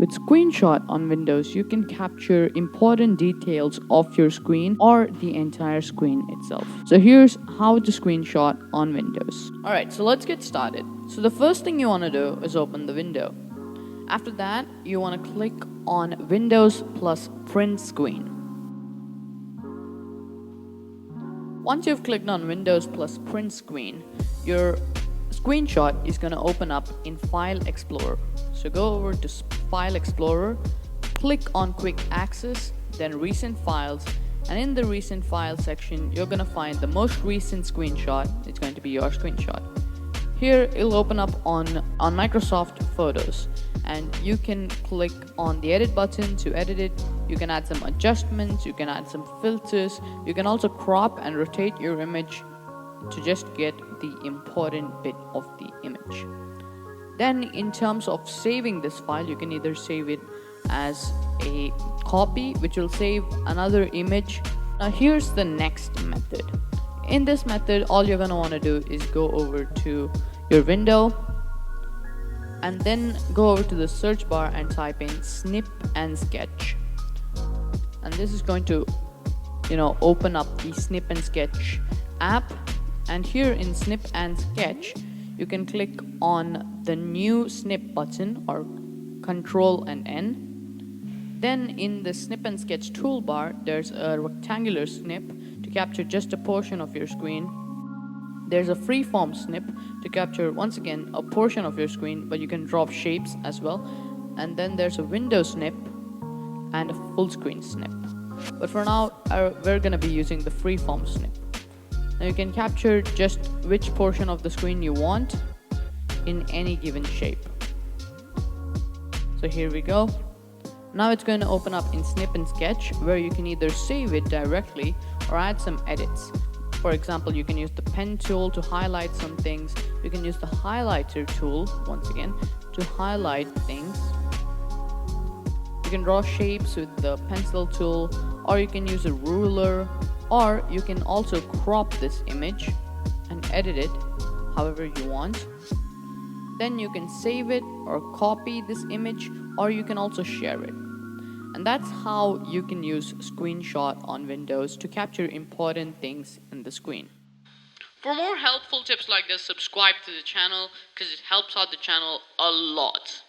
With screenshot on Windows, you can capture important details of your screen or the entire screen itself. So here's how to screenshot on Windows. Alright, so let's get started. So the first thing you want to do is open the window. After that, you want to click on Windows plus print screen. Once you've clicked on Windows plus print screen, your screenshot is going to open up in File Explorer. So go over to File Explorer, click on Quick Access, then Recent Files, and in the Recent Files section, you're going to find the most recent screenshot. It's going to be your screenshot. Here, it'll open up on Microsoft Photos, and you can click on the Edit button to edit it. You can add some adjustments, you can add some filters, you can also crop and rotate your image to just get the important bit of the image. Then in terms of saving this file, you can either save it as a copy, which will save another image. Now here's the next method. In this method, all you're going to want to do is go over to your window and then go over to the search bar and type in snip and sketch. And this is going to open up the snip and sketch app. And here in snip and sketch, you can click on the new snip button or Control and N. Then in the snip and sketch toolbar, there's a rectangular snip to capture just a portion of your screen. There's a freeform snip to capture, once again, a portion of your screen, but you can drop shapes as well. And then there's a window snip and a full screen snip. But for now, we're going to be using the freeform snip. Now you can capture just which portion of the screen you want in any given shape. So here we go. Now it's going to open up in Snip and Sketch, where you can either save it directly or add some edits. For example, you can use the pen tool to highlight some things. You can use the highlighter tool, once again, to highlight things. You can draw shapes with the pencil tool, or you can use a ruler, or you can also crop this image and edit it however you want. Then you can save it or copy this image, or you can also share it. And that's how you can use screenshot on Windows to capture important things in the screen. For more helpful tips like this, subscribe to the channel because it helps out the channel a lot.